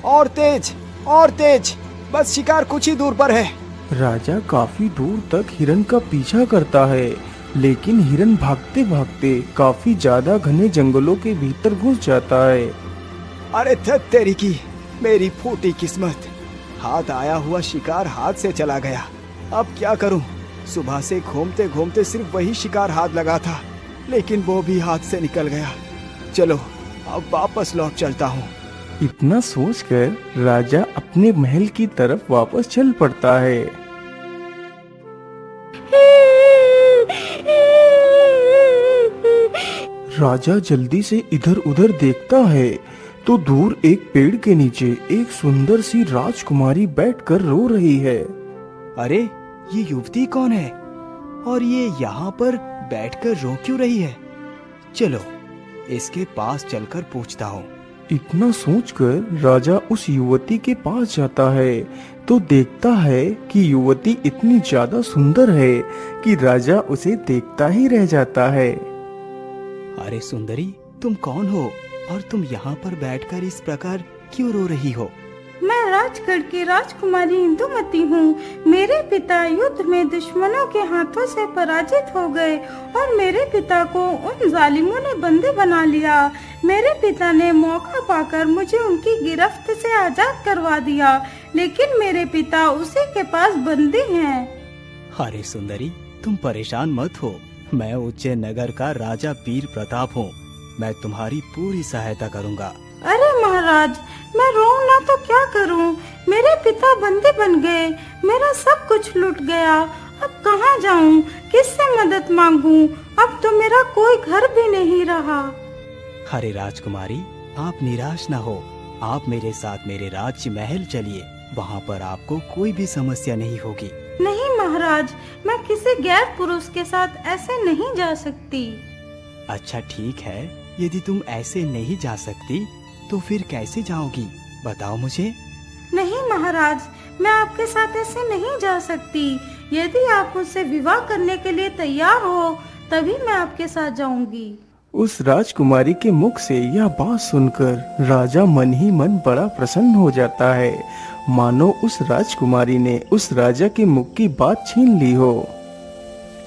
और तेज, और तेज, बस शिकार कुछ ही दूर पर है। राजा काफी दूर तक हिरन का पीछा करता है, लेकिन हिरन भागते भागते काफी ज्यादा घने जंगलों के भीतर घुस जाता है। अरे तेरी की, मेरी फूटी किस्मत, हाथ आया हुआ शिकार हाथ से चला गया। अब क्या करूं? सुबह से घूमते घूमते सिर्फ वही शिकार हाथ लगा था, लेकिन वो भी हाथ से निकल गया। चलो अब वापस लौट चलता हूँ। इतना सोचकर राजा अपने महल की तरफ वापस चल पड़ता है। राजा जल्दी से इधर उधर देखता है तो दूर एक पेड़ के नीचे एक सुंदर सी राजकुमारी बैठकर रो रही है। अरे ये युवती कौन है और ये यहाँ पर बैठकर रो क्यों रही है? चलो इसके पास चलकर पूछता हूँ। इतना सोचकर राजा उस युवती के पास जाता है तो देखता है कि युवती इतनी ज्यादा सुंदर है कि राजा उसे देखता ही रह जाता है। अरे सुंदरी, तुम कौन हो और तुम यहाँ पर बैठकर इस प्रकार क्यों रो रही हो? मैं राजगढ़ की राजकुमारी इंदुमती हूँ। मेरे पिता युद्ध में दुश्मनों के हाथों से पराजित हो गए और मेरे पिता को उन जालिमों ने बंदी बना लिया। मेरे पिता ने मौका पाकर मुझे उनकी गिरफ्त से आजाद करवा दिया, लेकिन मेरे पिता उसी के पास बंदी हैं। अरे सुंदरी, तुम परेशान मत हो। मैं उज्जैन नगर का राजा वीर प्रताप हूँ। मैं तुम्हारी पूरी सहायता करूँगा। अरे महाराज, मैं रोऊं ना तो क्या करूं? मेरे पिता बंदी बन गए, मेरा सब कुछ लूट गया। अब कहाँ जाऊं? किससे मदद मांगूं? अब तो मेरा कोई घर भी नहीं रहा। अरे राजकुमारी, आप निराश ना हो। आप मेरे साथ मेरे राज्य महल चलिए, वहाँ पर आपको कोई भी समस्या नहीं होगी। नहीं महाराज, मैं किसी गैर पुरुष के साथ ऐसे नहीं जा सकती। अच्छा ठीक है, यदि तुम ऐसे नहीं जा सकती तो फिर कैसे जाओगी? बताओ मुझे। नहीं महाराज, मैं आपके साथ ऐसे नहीं जा सकती। यदि आप मुझसे विवाह करने के लिए तैयार हो तभी मैं आपके साथ जाऊंगी। उस राजकुमारी के मुख से यह बात सुनकर राजा मन ही मन बड़ा प्रसन्न हो जाता है, मानो उस राजकुमारी ने उस राजा के मुख की बात छीन ली हो।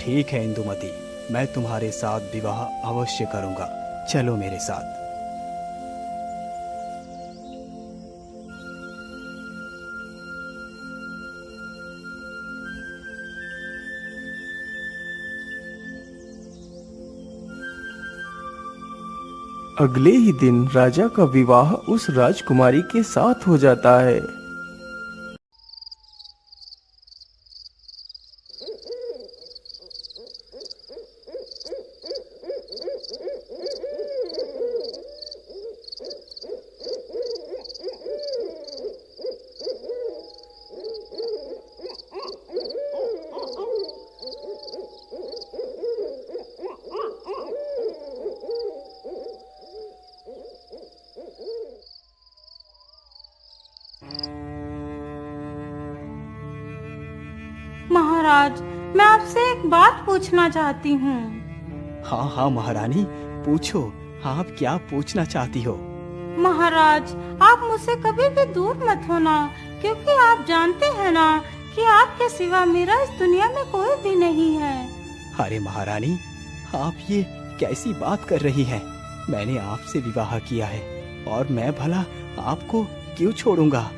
ठीक है इंदुमती, मैं तुम्हारे साथ विवाह अवश्य करूंगा। चलो मेरे साथ। अगले ही दिन राजा का विवाह उस राजकुमारी के साथ हो जाता है। महाराज, मैं आपसे एक बात पूछना चाहती हूँ। हाँ हाँ महारानी, पूछो। आप क्या पूछना चाहती हो? महाराज, आप मुझसे कभी भी दूर मत होना, क्योंकि आप जानते हैं ना कि आपके सिवा मेरा इस दुनिया में कोई भी नहीं है। अरे महारानी, आप ये कैसी बात कर रही हैं? मैंने आपसे विवाह किया है और मैं भला आपको क्यों छोड़ूंगा?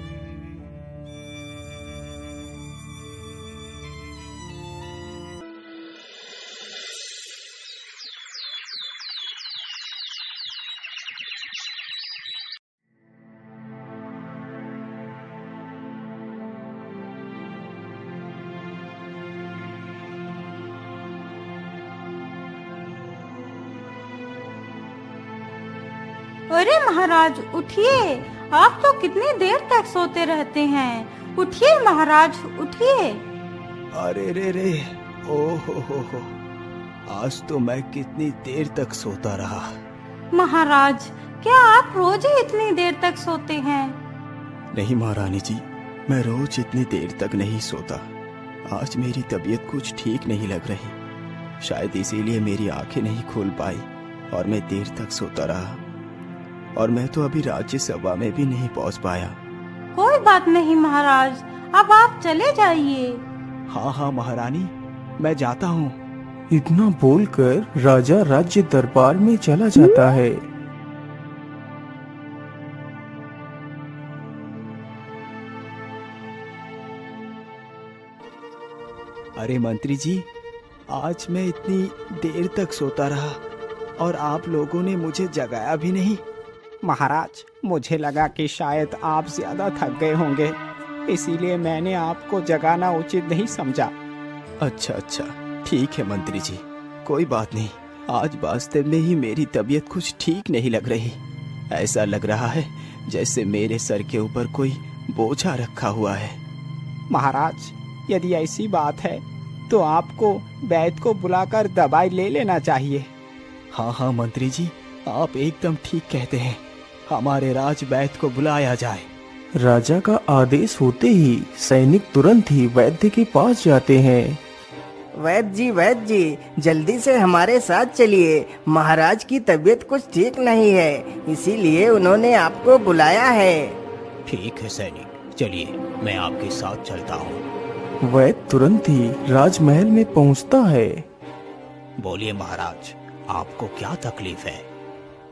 अरे महाराज उठिए, आप तो कितनी देर तक सोते रहते हैं। उठिए महाराज, उठिए। अरे रे रे, ओ हो, आज तो मैं कितनी देर तक सोता रहा। महाराज, क्या आप रोज ही इतनी देर तक सोते हैं? नहीं महारानी जी, मैं रोज इतनी देर तक नहीं सोता। आज मेरी तबीयत कुछ ठीक नहीं लग रही, शायद इसीलिए मेरी आंखें नहीं खुल पाई और मैं देर तक सोता रहा। और मैं तो अभी राज्य सभा में भी नहीं पहुंच पाया। कोई बात नहीं महाराज, अब आप चले जाइए। हाँ हाँ महारानी, मैं जाता हूँ। इतना बोलकर राजा राज्य दरबार में चला जाता है। अरे मंत्री जी, आज मैं इतनी देर तक सोता रहा और आप लोगों ने मुझे जगाया भी नहीं। महाराज, मुझे लगा कि शायद आप ज्यादा थक गए होंगे, इसीलिए मैंने आपको जगाना उचित नहीं समझा। अच्छा अच्छा, ठीक है मंत्री जी, कोई बात नहीं। आज वास्तव में ही मेरी तबीयत कुछ ठीक नहीं लग रही। ऐसा लग रहा है जैसे मेरे सर के ऊपर कोई बोझा रखा हुआ है। महाराज, यदि ऐसी बात है तो आपको वैद्य को बुलाकर दवाई ले लेना चाहिए। हाँ हाँ मंत्री जी, आप एकदम ठीक कहते हैं। हमारे राज वैद्य को बुलाया जाए। राजा का आदेश होते ही सैनिक तुरंत ही वैद्य के पास जाते हैं। वैद्य जी, जल्दी से हमारे साथ चलिए। महाराज की तबीयत कुछ ठीक नहीं है, इसीलिए उन्होंने आपको बुलाया है। ठीक है सैनिक, चलिए मैं आपके साथ चलता हूँ। वैद्य तुरंत ही राजमहल में पहुँचता है। बोलिए महाराज, आपको क्या तकलीफ है?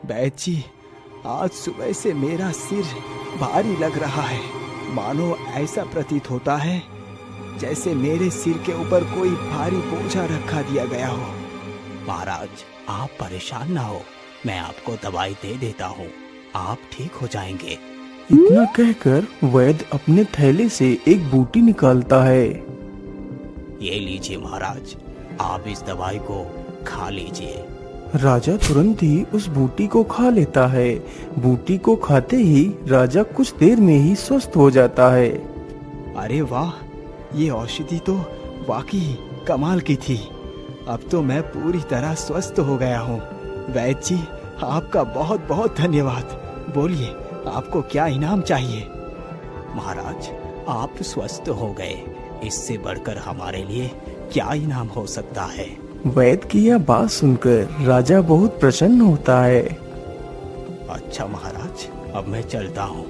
वैद्य जी, आज सुबह से मेरा सिर भारी लग रहा है। मानो ऐसा प्रतीत होता है जैसे मेरे सिर के ऊपर कोई भारी बोझा रखा दिया गया हो। महाराज, आप परेशान ना हो, मैं आपको दवाई दे देता हूँ, आप ठीक हो जाएंगे। इतना कहकर वैद्य अपने थैले से एक बूटी निकालता है। ये लीजिए महाराज, आप इस दवाई को खा लीजिए। राजा तुरंत ही उस बूटी को खा लेता है। बूटी को खाते ही राजा कुछ देर में ही स्वस्थ हो जाता है। अरे वाह, ये औषधि तो वाकई कमाल की थी। अब तो मैं पूरी तरह स्वस्थ हो गया हूँ। वैद्य जी, आपका बहुत बहुत धन्यवाद। बोलिए, आपको क्या इनाम चाहिए? महाराज, आप स्वस्थ हो गए, इससे बढ़कर हमारे लिए क्या इनाम हो सकता है? वैद्य की यह बात सुनकर राजा बहुत प्रसन्न होता है। अच्छा महाराज, अब मैं चलता हूँ।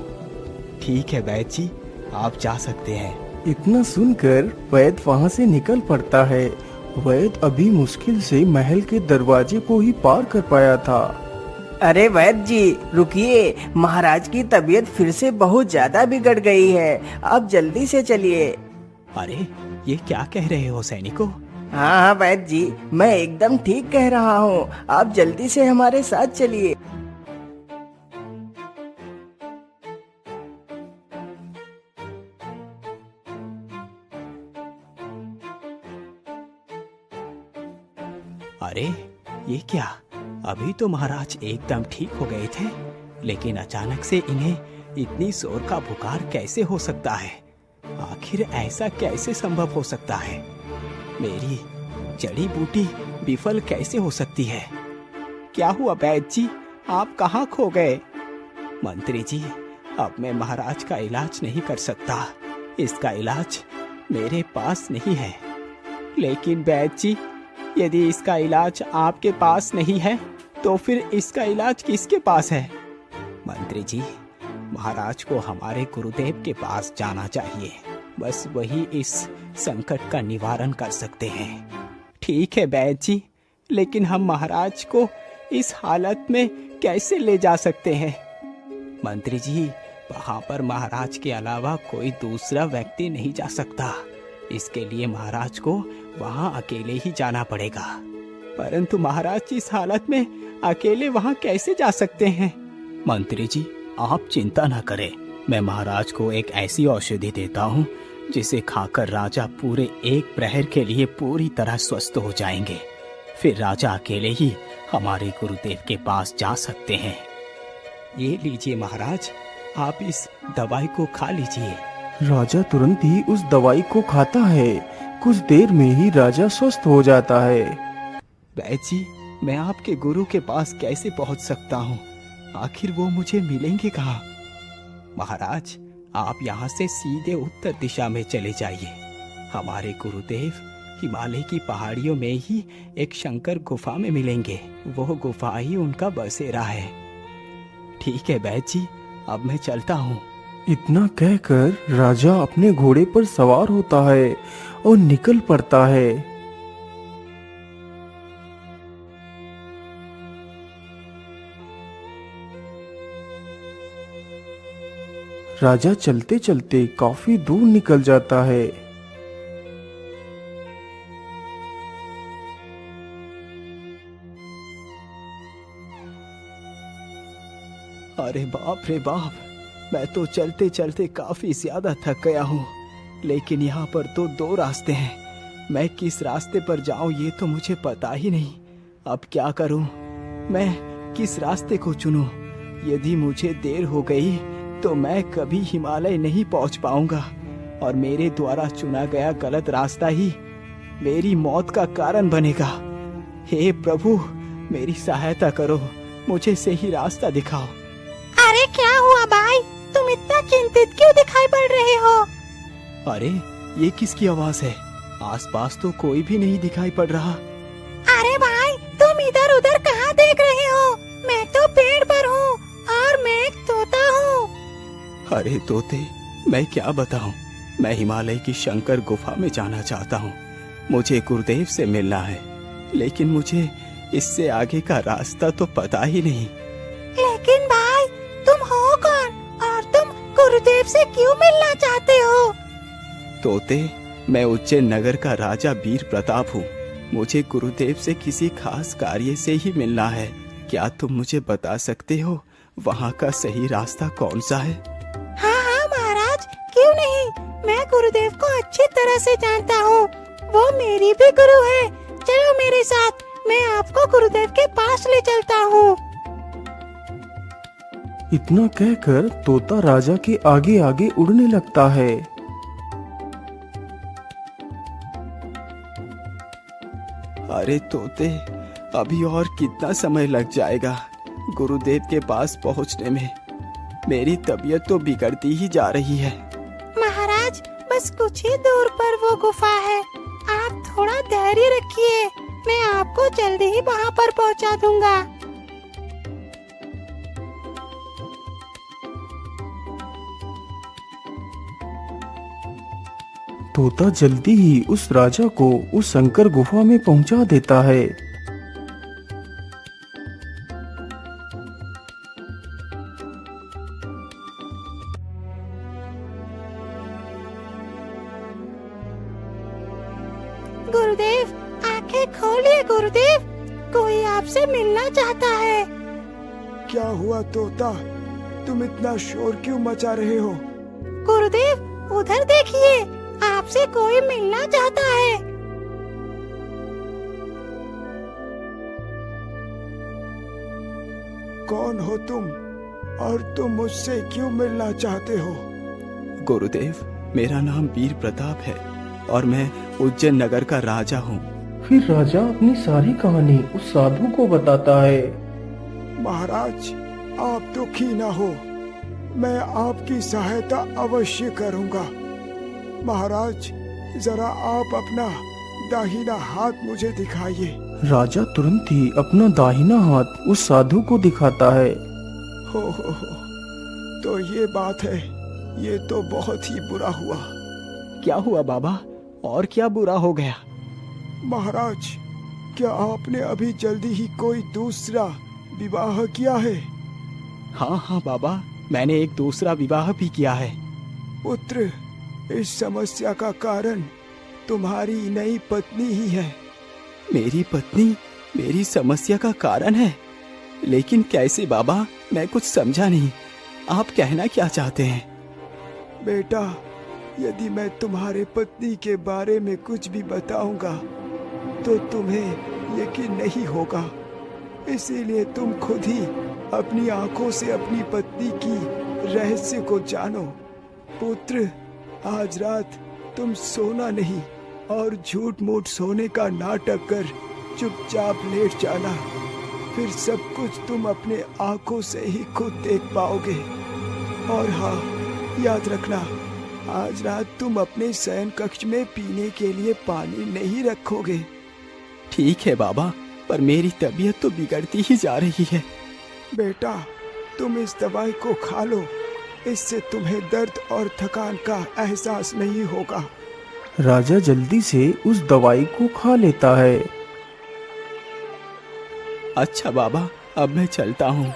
ठीक है वैद्य जी, आप जा सकते हैं। इतना सुनकर वैद्य वहाँ से निकल पड़ता है। वैद्य अभी मुश्किल से महल के दरवाजे को ही पार कर पाया था। अरे वैद्य जी, रुकिए, महाराज की तबीयत फिर से बहुत ज्यादा बिगड़ गई है। आप जल्दी से चलिए। अरे, ये क्या कह रहे हो सैनिकों? हाँ हाँ वैद्य जी, मैं एकदम ठीक कह रहा हूँ। आप जल्दी से हमारे साथ चलिए। अरे, ये क्या? अभी तो महाराज एकदम ठीक हो गए थे, लेकिन अचानक से इन्हें इतनी जोर का बुखार कैसे हो सकता है? आखिर ऐसा कैसे संभव हो सकता है? मेरी जड़ी बूटी विफल कैसे हो सकती है? क्या हुआ वैद्य जी, आप कहाँ खो गए? मंत्री जी, अब मैं महाराज का इलाज नहीं कर सकता। इसका इलाज मेरे पास नहीं है। लेकिन वैद्य जी, यदि इसका इलाज आपके पास नहीं है तो फिर इसका इलाज किसके पास है? मंत्री जी, महाराज को हमारे गुरुदेव के पास जाना चाहिए। बस वही इस संकट का निवारण कर सकते हैं। ठीक है वैद्य जी, लेकिन हम महाराज को इस हालत में कैसे ले जा सकते हैं? मंत्री जी, वहाँ पर महाराज के अलावा कोई दूसरा व्यक्ति नहीं जा सकता। इसके लिए महाराज को वहाँ अकेले ही जाना पड़ेगा। परंतु महाराज इस हालत में अकेले वहाँ कैसे जा सकते हैं? मंत्री जी, आप चिंता न करें। मैं महाराज को एक ऐसी औषधि देता हूँ जिसे खाकर राजा पूरे एक प्रहर के लिए पूरी तरह स्वस्थ हो जाएंगे। फिर राजा अकेले ही हमारे गुरुदेव के पास जा सकते हैं। ये लीजिए महाराज, आप इस दवाई को खा लीजिए। राजा तुरंत ही उस दवाई को खाता है। कुछ देर में ही राजा स्वस्थ हो जाता है। वैद्य जी, मैं आपके गुरु के पास कैसे पहुंच सकता हूँ? आखिर वो मुझे मिलेंगे कहाँ? महाराज, आप यहाँ से सीधे उत्तर दिशा में चले जाइए। हमारे गुरुदेव हिमालय की पहाड़ियों में ही एक शंकर गुफा में मिलेंगे। वो गुफा ही उनका बसेरा है। ठीक है वैद्य जी, अब मैं चलता हूँ। इतना कहकर राजा अपने घोड़े पर सवार होता है और निकल पड़ता है। राजा चलते चलते काफी दूर निकल जाता है। अरे बाप रे बाप, मैं तो चलते चलते काफी ज्यादा थक गया हूँ। लेकिन यहाँ पर तो 2 रास्ते हैं। मैं किस रास्ते पर जाऊँ ये तो मुझे पता ही नहीं। अब क्या करूँ? मैं किस रास्ते को चुनूं? यदि मुझे देर हो गई तो मैं कभी हिमालय नहीं पहुँच पाऊंगा और मेरे द्वारा चुना गया गलत रास्ता ही मेरी मौत का कारण बनेगा। हे प्रभु, मेरी सहायता करो, मुझे सही रास्ता दिखाओ। अरे क्या हुआ भाई, तुम इतना चिंतित क्यों दिखाई पड़ रहे हो? अरे ये किसकी आवाज है? आसपास तो कोई भी नहीं दिखाई पड़ रहा। अरे भाई, तुम इधर उधर कहाँ देख रहे हो? मैं तो पेड़ पर हूँ और मैं एक तोता हूँ। अरे तोते, मैं क्या बताऊं? मैं हिमालय की शंकर गुफा में जाना चाहता हूँ। मुझे गुरुदेव से मिलना है, लेकिन मुझे इससे आगे का रास्ता तो पता ही नहीं। लेकिन भाई, तुम हो कौन और तुम गुरुदेव से क्यों मिलना चाहते हो? तोते, मैं उज्जैन नगर का राजा वीर प्रताप हूँ। मुझे गुरुदेव से किसी खास कार्य से ही मिलना है। क्या तुम मुझे बता सकते हो वहाँ का सही रास्ता कौन सा है? हाँ महाराज, क्यों नहीं। मैं गुरुदेव को अच्छी तरह से जानता हूँ। वो मेरी भी गुरु है। चलो मेरे साथ, मैं आपको गुरुदेव के पास ले चलता हूँ। इतना कहकर तोता राजा के आगे आगे उड़ने लगता है। अरे तोते, अभी और कितना समय लग जाएगा गुरुदेव के पास पहुंचने में? मेरी तबीयत तो बिगड़ती ही जा रही है। महाराज, बस कुछ ही दूर पर वो गुफा है। आप थोड़ा धैर्य रखिए, मैं आपको जल्दी ही वहाँ पर पहुँचा दूंगा। तोता जल्दी ही उस राजा को उस शंकर गुफा में पहुंचा देता है। गुरुदेव, आंखें खोलिए गुरुदेव, कोई आपसे मिलना चाहता है। क्या हुआ तोता, तुम इतना शोर क्यों मचा रहे हो? गुरुदेव, उधर देखिए, आपसे कोई मिलना चाहता है। कौन हो तुम और तुम मुझसे क्यों मिलना चाहते हो? गुरुदेव, मेरा नाम वीर प्रताप है और मैं उज्जैन नगर का राजा हूँ। फिर राजा अपनी सारी कहानी उस साधु को बताता है। महाराज, आप दुखी ना हो, मैं आपकी सहायता अवश्य करूँगा। महाराज, जरा आप अपना दाहिना हाथ मुझे दिखाइए। राजा तुरंत ही अपना दाहिना हाथ उस साधु को दिखाता है। हो, तो ये बात है, ये तो बहुत ही बुरा हुआ। क्या हुआ बाबा, और क्या बुरा हो गया? महाराज, क्या आपने अभी जल्दी ही कोई दूसरा विवाह किया है? हाँ बाबा, मैंने एक दूसरा विवाह भी किया है। पुत्र, इस समस्या का कारण तुम्हारी नई पत्नी ही है। मेरी पत्नी मेरी समस्या का कारण है? लेकिन कैसे बाबा, मैं कुछ समझा नहीं। आप कहना क्या चाहते हैं? बेटा, यदि मैं तुम्हारे पत्नी के बारे में कुछ भी बताऊंगा तो तुम्हें यकीन नहीं होगा। इसीलिए तुम खुद ही अपनी आंखों से अपनी पत्नी की रहस्य को जानो। पुत्र, आज रात तुम सोना नहीं और झूठ मूठ सोने का नाटक कर चुपचाप लेट जाना। फिर सब कुछ तुम अपने आंखों से ही खुद देख पाओगे। और हाँ, याद रखना, आज रात तुम अपने शयन कक्ष में पीने के लिए पानी नहीं रखोगे। ठीक है बाबा, पर मेरी तबीयत तो बिगड़ती ही जा रही है। बेटा, तुम इस दवाई को खा लो इससे तुम्हें दर्द और थकान का एहसास नहीं होगा। राजा जल्दी से उस दवाई को खा लेता है। अच्छा बाबा, अब मैं चलता हूँ।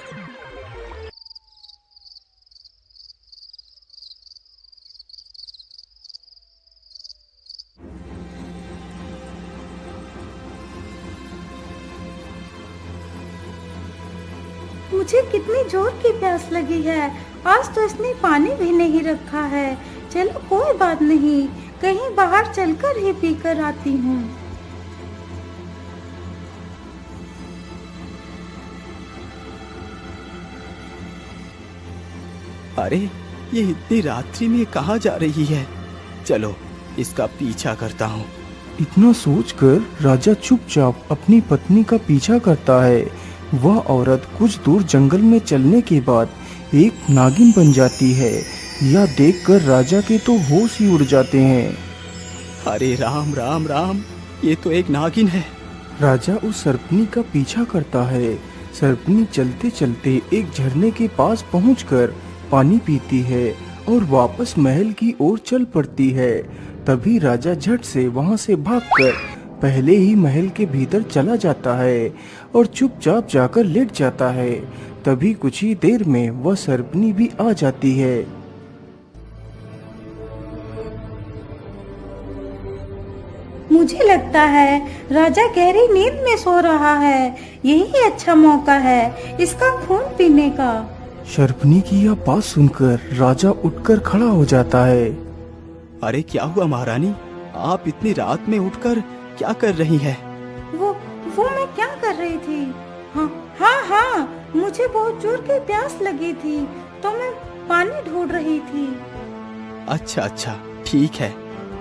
मुझे कितनी जोर की प्यास लगी है। आज तो इसने पानी भी नहीं रखा है। चलो कोई बात नहीं, कहीं बाहर चलकर ही पीकर आती हूँ। अरे ये इतनी रात्रि में कहाँ जा रही है? चलो इसका पीछा करता हूँ। इतना सोचकर राजा चुपचाप अपनी पत्नी का पीछा करता है। वह औरत कुछ दूर जंगल में चलने के बाद एक नागिन बन जाती है। यह देखकर राजा के तो होश ही उड़ जाते हैं। अरे राम राम राम, ये तो एक नागिन है। राजा उस सर्पनी का पीछा करता है। सर्पनी चलते चलते एक झरने के पास पहुंचकर पानी पीती है और वापस महल की ओर चल पड़ती है। तभी राजा झट से वहां से भागकर पहले ही महल के भीतर चला जाता है और चुपचाप जाकर लेट जाता है। तभी कुछ ही देर में वह सर्पनी भी आ जाती है। मुझे लगता है राजा गहरी नींद में सो रहा है। यही अच्छा मौका है इसका खून पीने का। सर्पनी की यह बात सुनकर राजा उठकर खड़ा हो जाता है। अरे क्या हुआ महारानी, आप इतनी रात में उठकर क्या कर रही हैं? वो मैं क्या कर रही थी? हाँ, मुझे बहुत जोर की प्यास लगी थी तो मैं पानी ढूंढ रही थी। अच्छा, ठीक है,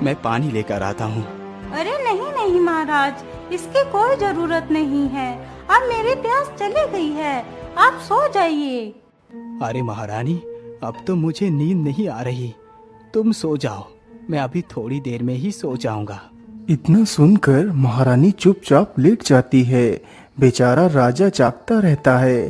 मैं पानी लेकर आता हूँ। अरे नहीं महाराज, इसकी कोई जरूरत नहीं है। अब मेरी प्यास चली गई है, आप सो जाइए। अरे महारानी, अब तो मुझे नींद नहीं आ रही, तुम सो जाओ, मैं अभी थोड़ी देर में ही सो जाऊंगा। इतना सुनकर महारानी चुपचाप लेट जाती है। बेचारा राजा जागता रहता है।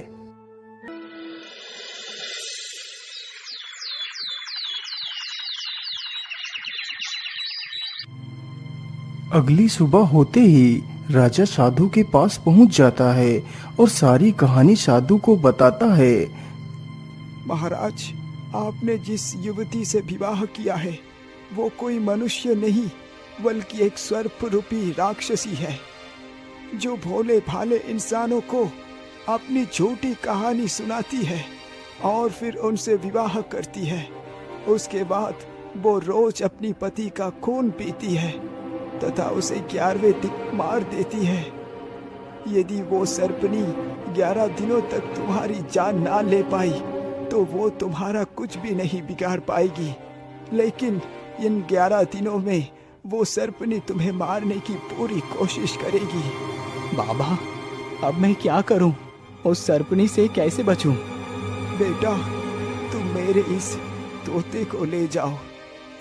अगली सुबह होते ही राजा साधु के पास पहुंच जाता है और सारी कहानी साधु को बताता है। महाराज, आपने जिस युवती से विवाह किया है वो कोई मनुष्य नहीं बल्कि एक सर्प रूपी राक्षसी है, जो भोले भाले इंसानों को अपनी झूठी कहानी सुनाती है और फिर उनसे विवाह करती है। उसके बाद वो रोज अपनी पति का खून पीती है तथा उसे 11वें दिन मार देती है। यदि वो सर्पनी 11 दिनों तक तुम्हारी जान ना ले पाई तो वो तुम्हारा कुछ भी नहीं बिगाड़ पाएगी, लेकिन इन 11 दिनों में वो सर्पनी तुम्हें मारने की पूरी कोशिश करेगी। बाबा, अब मैं क्या करूं? उस सर्पनी से कैसे बचूं? बेटा, तुम मेरे इस तोते को ले जाओ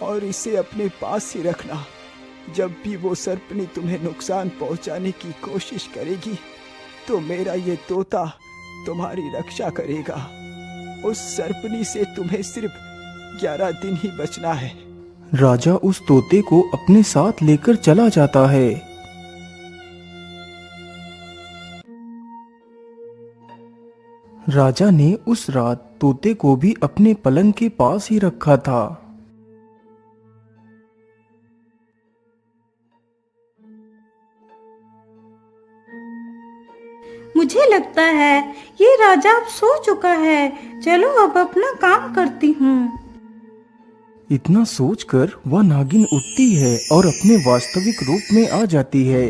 और इसे अपने पास ही रखना। जब भी वो सर्पनी तुम्हें नुकसान पहुंचाने की कोशिश करेगी तो मेरा ये तोता तुम्हारी रक्षा करेगा। उस सर्पनी से तुम्हें सिर्फ 11 दिन ही बचना है। राजा उस तोते को अपने साथ लेकर चला जाता है। राजा ने उस रात तोते को भी अपने पलंग के पास ही रखा था। मुझे लगता है ये राजा अब सो चुका है। चलो अब अपना काम करती हूँ। इतना सोचकर वह नागिन उठती है और अपने वास्तविक रूप में आ जाती है।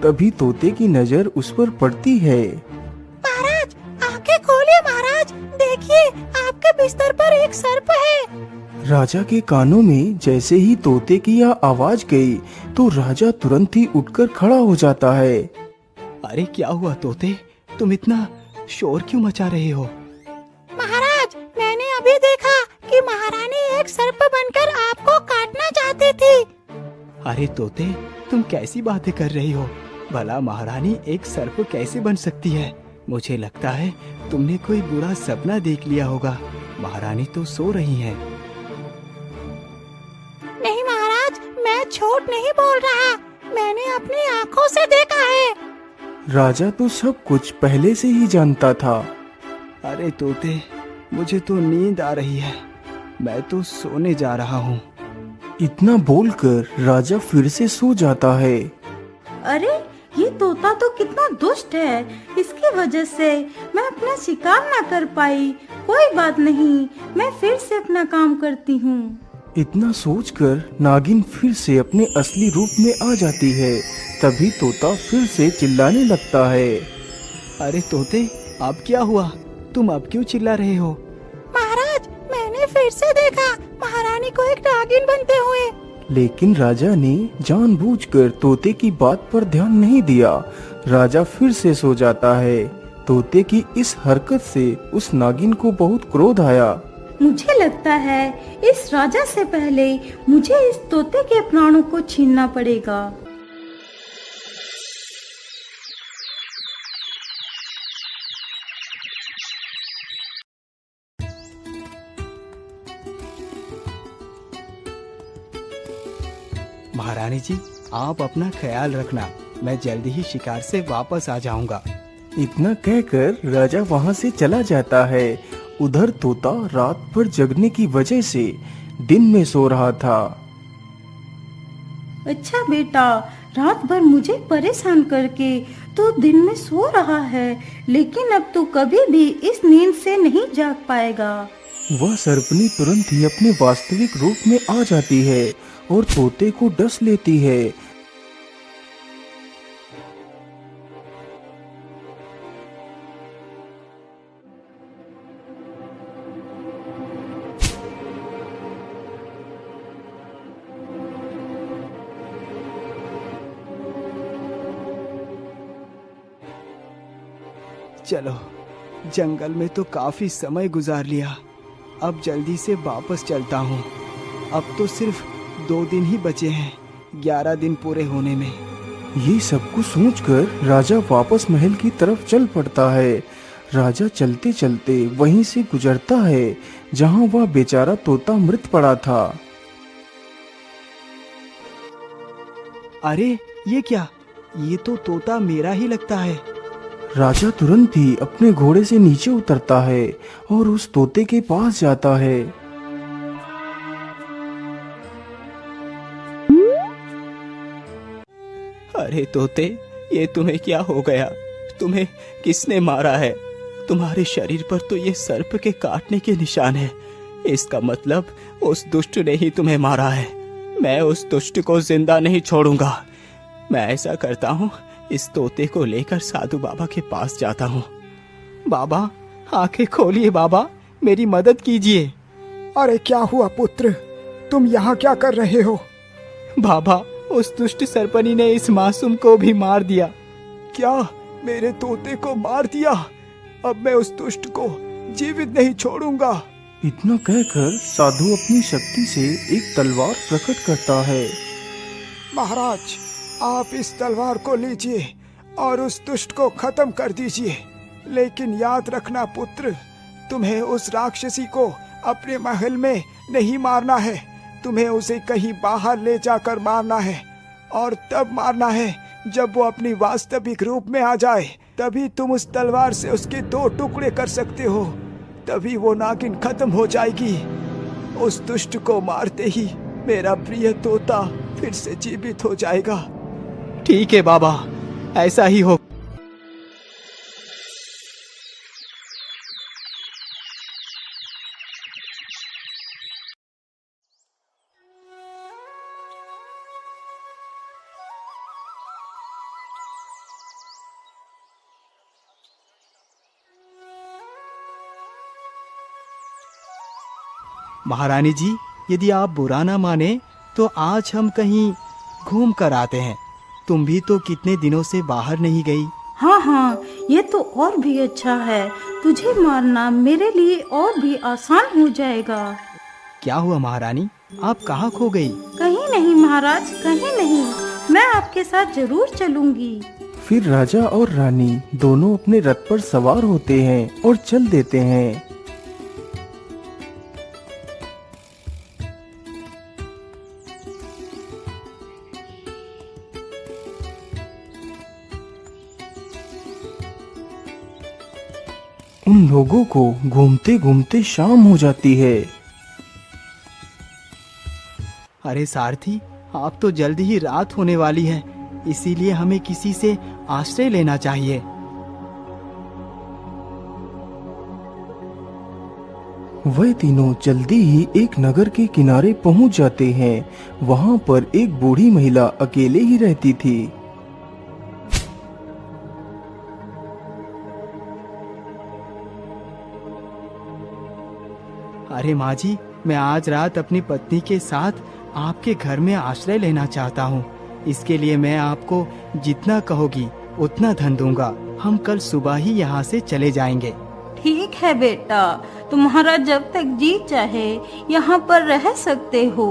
तभी तोते की नजर उस पर पड़ती है। महाराज, आंखें खोलिए महाराज, देखिए आपके बिस्तर पर एक सर्प है। राजा के कानों में जैसे ही तोते की यह आवाज गई तो राजा तुरंत ही उठकर खड़ा हो जाता है। अरे क्या हुआ तोते, तुम इतना शोर क्यों मचा रहे हो? महाराज, मैंने अभी देखा कि महारानी एक सर्प बनकर आपको काटना चाहती थी। अरे तोते, तुम कैसी बातें कर रही हो? भला महारानी एक सर्प कैसे बन सकती है? मुझे लगता है तुमने कोई बुरा सपना देख लिया होगा। महारानी तो सो रही हैं। नहीं महाराज, मैं झूठ नहीं बोल रहा, मैंने अपनी आंखों से देखा है। राजा तो सब कुछ पहले से ही जानता था। अरे तोते, मुझे तो नींद आ रही है, मैं तो सोने जा रहा हूँ। इतना बोलकर राजा फिर से सो जाता है। अरे ये तोता तो कितना दुष्ट है, इसकी वजह से मैं अपना शिकार ना कर पाई। कोई बात नहीं, मैं फिर से अपना काम करती हूँ। इतना सोचकर नागिन फिर से अपने असली रूप में आ जाती है। तभी तोता फिर से चिल्लाने लगता है। अरे तोते, अब क्या हुआ? तुम अब क्यों चिल्ला रहे हो? महाराज, मैंने फिर से देखा महारानी को एक नागिन बनते हुए। लेकिन राजा ने जानबूझकर तोते की बात पर ध्यान नहीं दिया। राजा फिर से सो जाता है। तोते की इस हरकत से उस नागिन को बहुत क्रोध आया। मुझे लगता है इस राजा से पहले मुझे इस तोते के प्राणों को छीनना पड़ेगा। महारानी जी, आप अपना ख्याल रखना, मैं जल्दी ही शिकार से वापस आ जाऊंगा। इतना कहकर राजा वहाँ से चला जाता है। उधर तोता रात भर जगने की वजह से दिन में सो रहा था। अच्छा बेटा, रात भर मुझे परेशान करके तू दिन में सो रहा है, लेकिन अब तू कभी भी इस नींद से नहीं जाग पाएगा। वह सर्पनी तुरंत ही अपने वास्तविक रूप में आ जाती है और तोते को डस लेती है। चलो, जंगल में तो काफी समय गुजार लिया, अब जल्दी से वापस चलता हूँ। अब तो सिर्फ 2 दिन ही बचे हैं 11 दिन पूरे होने में। ये सब कुछ सोचकर राजा वापस महल की तरफ चल पड़ता है। राजा चलते चलते वहीं से गुजरता है जहाँ वह बेचारा तोता मृत पड़ा था। अरे ये क्या? ये तो तोता मेरा ही लगता है। राजा तुरंत ही अपने घोड़े से नीचे उतरता है और उस तोते के पास जाता है। अरे तोते, ये तुम्हें क्या हो गया? तुम्हें किसने मारा है? तुम्हारे शरीर पर तो ये सर्प के काटने के निशान है। इसका मतलब उस दुष्ट ने ही तुम्हें मारा है। मैं उस दुष्ट को जिंदा नहीं छोड़ूंगा। मैं ऐसा करता हूँ, इस तोते को लेकर साधु बाबा के पास जाता हूँ। बाबा, आंखें खोलिए बाबा, मेरी मदद कीजिए। अरे क्या हुआ पुत्र, तुम यहाँ क्या कर रहे हो? बाबा, उस दुष्ट सरपनी ने इस मासूम को भी मार दिया। क्या? मेरे तोते को मार दिया? अब मैं उस दुष्ट को जीवित नहीं छोड़ूंगा। इतना कहकर साधु अपनी शक्ति से एक तलवार प्रकट करता है। महाराज, आप इस तलवार को लीजिए और उस दुष्ट को खत्म कर दीजिए। लेकिन याद रखना पुत्र, तुम्हें उस राक्षसी को अपने महल में नहीं मारना है। तुम्हें उसे कहीं बाहर ले जाकर मारना है, और तब मारना है जब वो अपनी वास्तविक रूप में आ जाए। तभी तुम उस तलवार से उसके 2 टुकड़े कर सकते हो। तभी वो नागिन खत्म हो जाएगी। उस दुष्ट को मारते ही मेरा प्रिय तोता फिर से जीवित हो जाएगा। ठीक है बाबा, ऐसा ही हो। महारानी जी, यदि आप बुरा ना माने तो आज हम कहीं घूम कर आते हैं। तुम भी तो कितने दिनों से बाहर नहीं गई। हाँ हाँ, ये तो और भी अच्छा है। तुझे मारना मेरे लिए और भी आसान हो जाएगा। क्या हुआ महारानी, आप कहाँ खो गई? कहीं नहीं महाराज, कहीं नहीं। मैं आपके साथ जरूर चलूंगी। फिर राजा और रानी दोनों अपने रथ पर सवार होते हैं और चल देते हैं। उन लोगों को घूमते घूमते शाम हो जाती है। अरे सारथी, अब तो जल्दी ही रात होने वाली है, इसीलिए हमें किसी से आश्रय लेना चाहिए। वह तीनों जल्दी ही एक नगर के किनारे पहुंच जाते हैं। वहां पर एक बूढ़ी महिला अकेले ही रहती थी। अरे माँ जी, मैं आज रात अपनी पत्नी के साथ आपके घर में आश्रय लेना चाहता हूँ। इसके लिए मैं आपको जितना कहोगी उतना धन दूंगा। हम कल सुबह ही यहाँ से चले जाएंगे। ठीक है बेटा, तुम्हारा जब तक जी चाहे यहाँ पर रह सकते हो।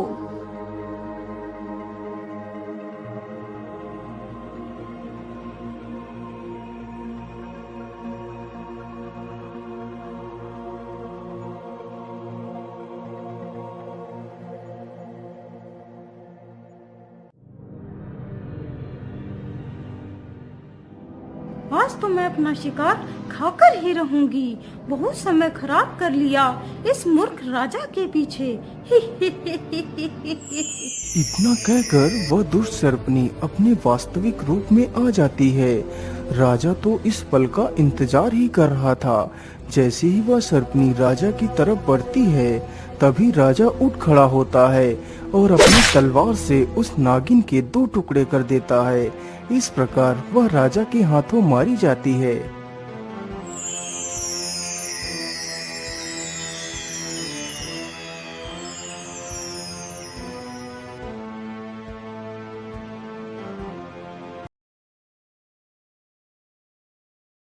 आज तो मैं अपना शिकार खाकर ही रहूंगी। बहुत समय खराब कर लिया इस मूर्ख राजा के पीछे। इतना कहकर वह दुष्ट सर्पनी अपने वास्तविक रूप में आ जाती है। राजा तो इस पल का इंतजार ही कर रहा था। जैसे ही वह सर्पनी राजा की तरफ बढ़ती है, तभी राजा उठ खड़ा होता है और अपनी तलवार से उस नागिन के 2 टुकड़े कर देता है। इस प्रकार वह राजा के हाथों मारी जाती है।